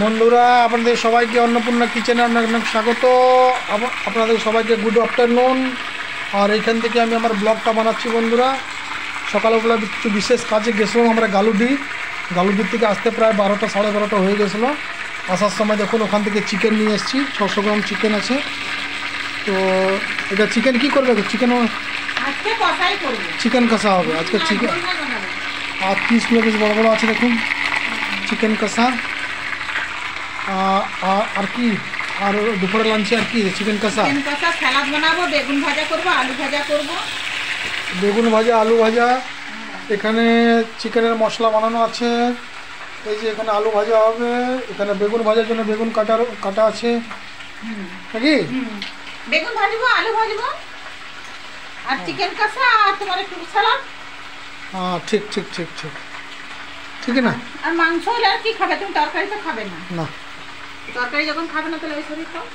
বন্ধুরা আপনাদের সবাইকে অন্নপূর্ণা কিচেনে অনেক অনেক স্বাগত। আপনাদের সবাইকে গুড আফটারনুন। আর এইখান থেকে আমি আমার ব্লগটা বানাচ্ছি বন্ধুরা। সকালবেলা কিছু বিশেষ কাজে গেছিলাম আমরা গালুডির থেকে আসতে প্রায় 12টা সাড়ে 12টা হয়ে গেছিলো। আসার সময় দেখুন ওখান থেকে চিকেন নিয়ে এসেছি, 600 গ্রাম চিকেন আছে। তো এটা চিকেন কি করবে? চিকেন কষা হবে আজকে। চিকেন আর পিসগুলো বেশ বড় বড় আছে দেখুন, চিকেন কষা। আর কি আর দুপুরে লাঞ্চে আর কি চিকেন কষা, স্যালাড বানাবো, বেগুন ভাজা করবো, আলু ভাজা করবো। বেগুন ভাজা আলু ভাজা। এখানে চিকেনের মশলা বানানো আছে। এই যে এখানে আলু ভাজা হবে, এখানে বেগুন ভাজার জন্য বেগুন কাটা আছে নাকি? বেগুন ভাজবো, আলু ভাজবো, আর চিকেন কষা, আর তোমার একটু স্যালাড। হ্যাঁ ঠিক ঠিক ঠিক ঠিক ঠিক না। আর মাংস হলে আর কি খাবে? তুমি তরকারি তো খাবে না। না, তরকারি যখন খাবে না তাহলে ওই শরীর খাও।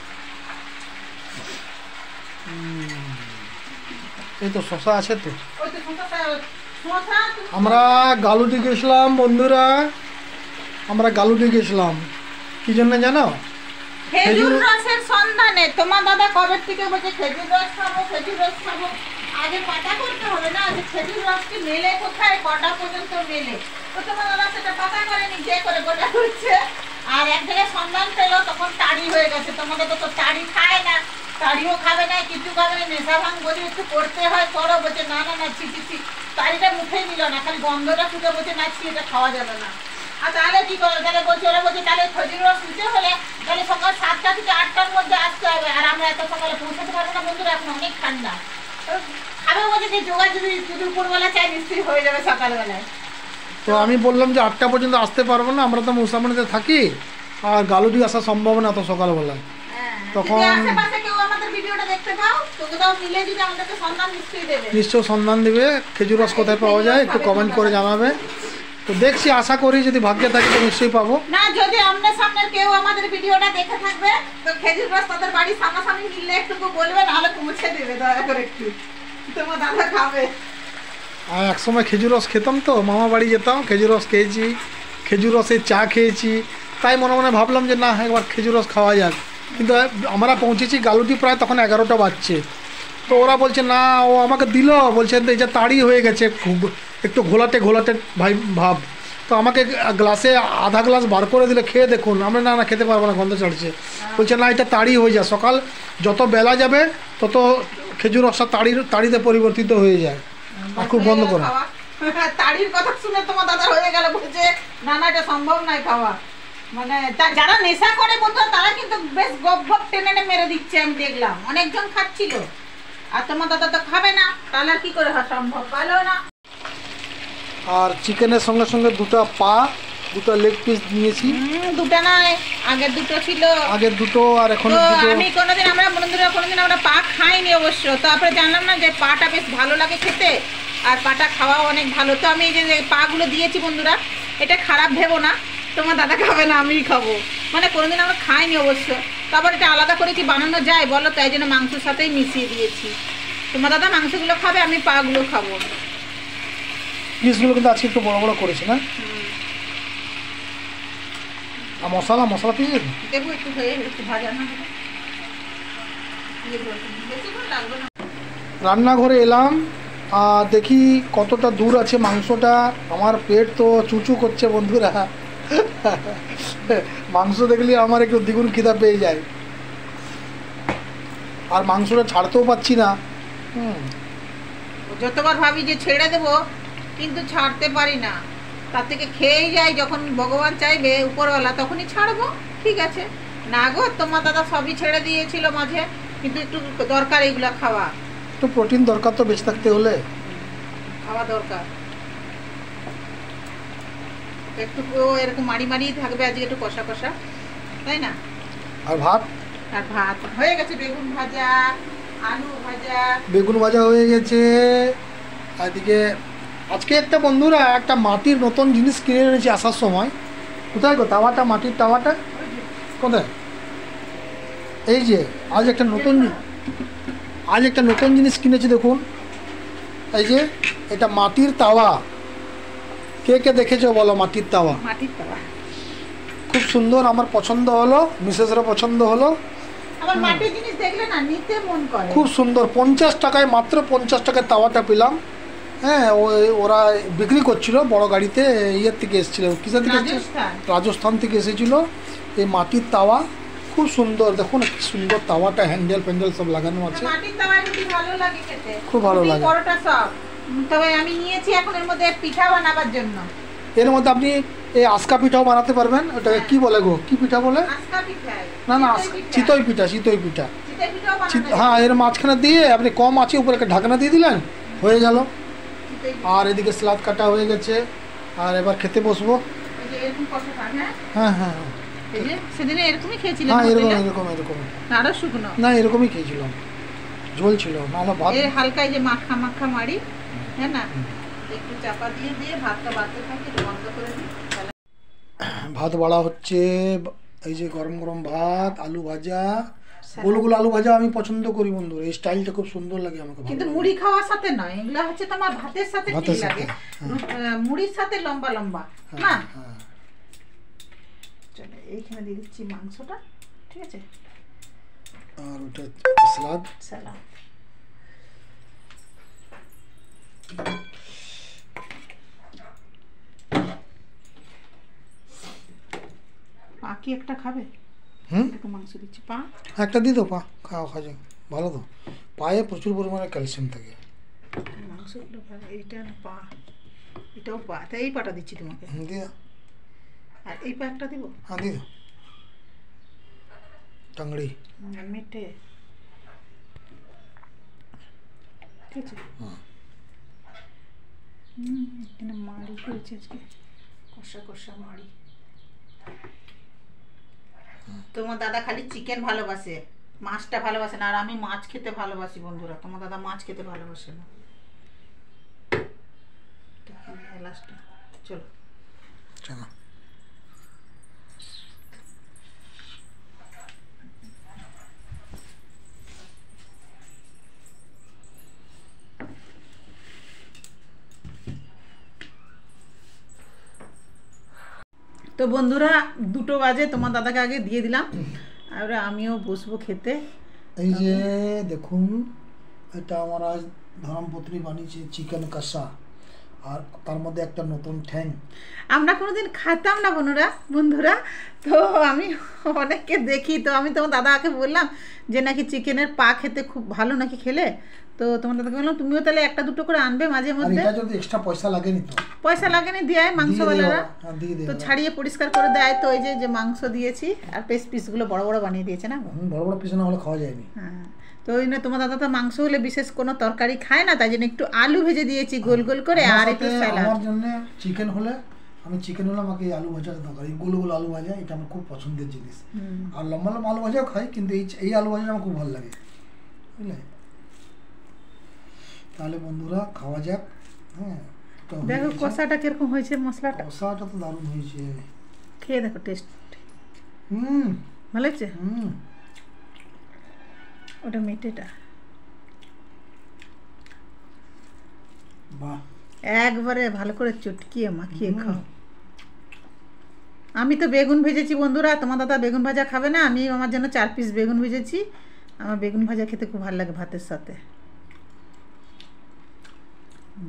এই তো শশা আছে তো। ওই তো আমরা গালুডি গেছিলাম বন্ধুরা, আমরা গালুডি গেছিলাম কি জন্য জানো? খেজুর রসের সন্ধানে। তোমার দাদা কবে থেকে বলছে খেজুর রস খাবো, খেজুর রস খাবো। আগে পাতা করতে হবে না যে খেজুর রসটি মেলে কোথায়, কটা পর্যন্ত মেলে। তো তোমার দাদা সেটা পাতা করেনি, যে করে গোটা করছে। আর এক জায়গায় সন্ধান পেলো, তখন তাড়ি হয়ে গেছে। তোমাদের তো তাড়ি খায় না, তাড়িও খাবে না, কিছু খাবে না। নেশা ভাঙ বলি একটু করতে হয়, করো। বলছে না না না, ছি। তাড়িটা মুখেই নিল না, খালি গন্ধটা শুকে বলছে না, ছি, এটা খাওয়া যাবে না। আর তাহলে কি করো? তাহলে বলছে, ওরা বলছে তাহলে খেজুর রস নিতে হলে তাহলে সকাল 7টা থেকে 8টার মধ্যে আসতে হবে। আর আমরা এত সকালে পৌঁছাতে পারবো না বন্ধুরা, এখন অনেক ঠান্ডা। খাবে বলছে যে জোগাড় যদি দুপুরবেলা চাই নিশ্চয়ই হয়ে যাবে সকালবেলায়। তো আমি বললাম যে 8টা পর্যন্ত আসতে পারবো না, আমরা তো মুসামনিতে থাকি, আর গালুডি আসা সম্ভব না তো সকালবেলায়। তখন আশেপাশে কেউ আমাদের ভিডিওটা দেখতে পাও তো কোথাও মিলে যদি আমাদেরকে সন্ধান নিশ্চয়ই দেবে, নিশ্চয় সন্ধান দেবে। খেজুর রস কোথায় পাওয়া যায় একটু কমেন্ট করে জানাবে। তো দেখছি, আশা করি যদি ভাগ্যে থাকে তো নিশ্চয়ই পাবো। না যদি আমনে সামনে কেউ আমাদের ভিডিওটা দেখে থাকবে তো খেজুর রস তাদের বাড়ির সামনাসামনি মিললে একটু বলবে, নাহলে পৌঁছে দেবে দয়া করে একটু, তোমার দাদা খাবে। আর এক সময় খেজুর রস খেতাম তো, মামা বাড়ি যেতাম, খেজুর রস খেয়েছি, খেজুর রসের চা খেয়েছি। তাই মনে মনে ভাবলাম যে না, একবার খেজুর রস খাওয়া যাক। কিন্তু আমরা পৌঁছেছি গালুডি প্রায় তখন 11টা বাজছে। তো ওরা বলছে না, ও আমাকে দিল, বলছে এই যে তাড়ি হয়ে গেছে, একটু ঘোলাটে ভাব। তো আমাকে গ্লাসে আধা গ্লাস বার করে দিলে, খেয়ে দেখুন। আমরা না খেতে পারবো না, গন্ধ চড়ছে। বলছে না, এটা তাড়ি হয়ে যায়, সকাল যত বেলা যাবে তত খেজুর রসটা তাড়িতে পরিবর্তিত হয়ে যায়। আর খুব বন্ধ করে তাড়ির কথা শুনে তোমার দাদা হয়ে গেল, বলছে না না এটা সম্ভব নয় খাওয়া। মানে যারা নেশা করে বন্ধু তারা কিন্তু বেশ গপ টেনে মেরে দিচ্ছে, আমি দেখলাম অনেকজন খাচ্ছিল। আর তোমার দাদা তো খাবে না, তাহলে আর কি করে সম্ভব? ভালো না। আর চিকেনের সঙ্গে সঙ্গে দুটো লেগ পিস নিয়েছি। দুটো নয়, আগের দুটো ছিল। আগের দুটো আর এখন দুটো। আমি কোনোদিন আমরা পা খাইনি অবশ্য। তারপরে জানলাম না যে পাটা বেশ ভালো লাগে খেতে, আর পাটা খাওয়াও অনেক ভালো। তো আমি যে পাগুলো দিয়েছি বন্ধুরা, এটা খারাপ ভেবো না, তোমার দাদা খাবে না, আমিই খাবো। মানে কোনোদিন আমরা খাইনি অবশ্য। তারপর এটা আলাদা করে কি বানানো যায় বলো? তাই জন্য মাংসের সাথেই মিশিয়ে দিয়েছি। তোমার দাদা মাংসগুলো খাবে, আমি পাগুলো খাবো। পিসগুলো কিন্তু আজকে একটু বড় বড় করেছি না। আর মশলা দিয়ে দেবো একটু, একটু ভাজা না রান্নাঘরে এলাম। আর দেখি কতটা দূর আছে মাংসটা। আমার পেট তো চুচু করছে বন্ধুরা। মাংস দেখলে আমার একটু দ্বিগুণ খিদা পেয়ে যায়। আর মাংসটা ছাড়তেও পাচ্ছি না। যতবার ভাবি যে ছেড়ে দেবো, কিন্তু ছাড়তে পারি না। তার থেকে খেয়েই যাই, যখন ভগবান চাইবে উপরওয়ালা তখনই ছাড়বো। ঠিক আছে না গো, তোমার দাদা সবই ছেড়ে দিয়েছিল মাঝে, কিন্তু একটু দরকার এইগুলা খাওয়া। একটু প্রোটিন দরকার তো বেঁচে থাকতে হলে, খাওয়া দরকার। একটু এরকম মাড়ি থাকবে আজকে, একটু কষা কষা, তাই না? আর ভাত হয়ে গেছে। বেগুন ভাজা হয়ে গেছে। এদিকে আজকে বন্ধুরা একটা মাটির নতুন জিনিস কিনে এনেছি আসার সময়। কোথায় গো তাওয়াটা? মাটির তাওয়াটা কোথায়? এই যে আজ একটা নতুন জিনিস কিনেছি দেখুন। এই যে এটা মাটির তাওয়া। কে কে দেখেছো বলো? মাটির তাওয়া খুব সুন্দর, আমার পছন্দ হলো, মিসেসেরও পছন্দ হলো। আমার মাটির জিনিস দেখলে না নিতে মন করে। খুব সুন্দর, 50 টাকায়, মাত্র 50 টাকায় তাওয়াটা পেলাম। হ্যাঁ, ওরা বিক্রি করছিল বড় গাড়িতে, ইয়ের থেকে এসেছিল, কিসের থেকে এসেছিল, রাজস্থান থেকে এসেছিল। এই মাটির তাওয়া খুব সুন্দর, দেখুন কি সুন্দর তাওয়াটা, হ্যান্ডেল ফ্যান্ডেল সব লাগানো আছে। মাটির তাওয়া রুটি ভালো লাগে খেতে, খুব ভালো লাগে। পরোটা সব। তবে আমি নিয়েছি এখন এর মধ্যে পিঠা বানাবার জন্য। এর মধ্যে আপনি এই আস্কা পিঠাও বানাতে পারবেন। ওটাকে কি বলে গো, কি পিঠা বলে? আস্কা পিঠা না না, চিতই পিঠা, চিতই পিঠা। চিতই পিঠাও বানানো। হ্যাঁ, এর মাঝখানে দিয়ে আপনি কম আছে উপরে একটা ঢাকনা দিয়ে দিলেন, হয়ে গেল। আর এদিকে স্লাদ কাটা হয়ে গেছে, আর এবার খেতে বসবো। এই যে এরকম কষা থাক। হ্যাঁ হ্যাঁ, এই যে সেদিনে এরকমই খেয়েছিলাম। হ্যাঁ এরকম এরকম এরকম, আরো শুকনো না এরকমই খেয়েছিলাম, ঝোল ছিল না হলে ভাত। এর হালকা এই যে মাখা মাখা মারি, হ্যাঁ না, একটু চাপা দিয়ে দিয়ে ভাতটা বাড়তে থাকে, বন্ধ করে দিই। ভাত বাড়া হচ্ছে, এই যে গরম গরম ভাত, আলু ভাজা, গোল গোল আলু ভাজা আমি পছন্দ করি বন্ধুরা, এই স্টাইলটা খুব সুন্দর লাগে আমাকে। কিন্তু মুড়ি খাওয়ার সাথে নয়, এগুলো হচ্ছে তোমার ভাতের সাথে ঠিক লাগে, মুড়ির সাথে লম্বা লম্বা না। চলো এইখানে দিয়ে দিচ্ছি মাংসটা, ঠিক আছে, আর ওটা সালাদ। সালাদ পা কি একটা খাবে? একটু মাংস দিচ্ছি, পা একটা দিয়ে দাও, পা খাও, খাওয়া ভালো তো, পায়ে প্রচুর পরিমাণে ক্যালসিয়াম থাকে। মাংসগুলো ভালো, এইটা না পা, এটাও পা, তাই এই পাটা দিচ্ছি তোমাকে। দিয়ে আর এই পা একটা দিব। হ্যাঁ দিয়ে দাও, টাংড়ি মেটে, ঠিক আছে। এখানে মাড়ি করেছে আজকে, কষা কষা মাড়ি। তোমার দাদা খালি চিকেন ভালোবাসে, মাছটা ভালোবাসে না, আর আমি মাছ খেতে ভালোবাসি বন্ধুরা। তোমার দাদা মাছ খেতে ভালোবাসে না। চলো চলো, তো বন্ধুরা 2টো বাজে, তোমার দাদাকে আগে দিয়ে দিলাম, আর আমিও বসবো খেতে। এই যে দেখুন, এটা আমার আজ ধর্মপত্নী বানিয়েছে চিকেন কষা, আর তার মধ্যে একটা নতুন ঠ্যাং। আমরা কোনোদিন খাতাম না বন্ধুরা, তো আমি অনেককে দেখি, তো আমি তোমার দাদাকে বললাম যে নাকি চিকেনের পা খেতে খুব ভালো নাকি খেলে, তো তোমার দাদাকে বললাম তুমিও তাহলে একটা দুটো করে আনবে মাঝে মধ্যে। এটা যদি এক্সট্রা পয়সা লাগেনি তো? পয়সা লাগেনি, দেয় মাংসওয়ালারা, তো ছাড়িয়ে পরিষ্কার করে দেয়। তো এই যে মাংস দিয়েছি, আর পিসগুলো বড় বড় বানিয়ে দিয়েছে না, বড় বড় পিস না হলে খাওয়া যায়নি। হ্যাঁ, তো ওই না তোমার দাদা তো মাংস হলে বিশেষ কোনো তরকারি খায় না, তাই জন্য একটু আলু ভেজে দিয়েছি গোল গোল করে, আর একটু স্যালাড। আমার জন্য চিকেন হলে, আমি চিকেন হলে আমাকে আলু ভাজা দরকার, এই গোল গোল আলু ভাজা, এটা আমার খুব পছন্দের জিনিস। আর লম্বা লম্বা আলু ভাজাও খাই, কিন্তু এই আলু ভাজা আমার খুব ভালো লাগে, বুঝলে? তাহলে বন্ধুরা খাওয়া যাক। হ্যাঁ, দেখো কষাটা কিরকম হয়েছে, মশলাটা, কষাটা তো দারুণ হয়েছে, খেয়ে দেখো টেস্ট। ভালো লাগছে? ওটা মেটেটা বাহ, একবারে ভালো করে চটকিয়ে মাখিয়ে খাও। আমি তো বেগুন ভেজেছি বন্ধুরা, তোমার দাদা বেগুন ভাজা খাবে না, আমি আমার জন্য 4 পিস বেগুন ভেজেছি। আমার বেগুন ভাজা খেতে খুব ভালো লাগে ভাতের সাথে।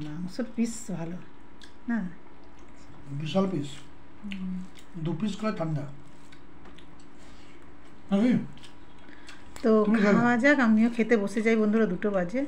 মাংসর পিস ভালো না, বিশাল পিস, 2 পিস করে ঠান্ডা। তো খাওয়া যাক, আমিও খেতে বসে যাই বন্ধুরা, 2টো বাজে।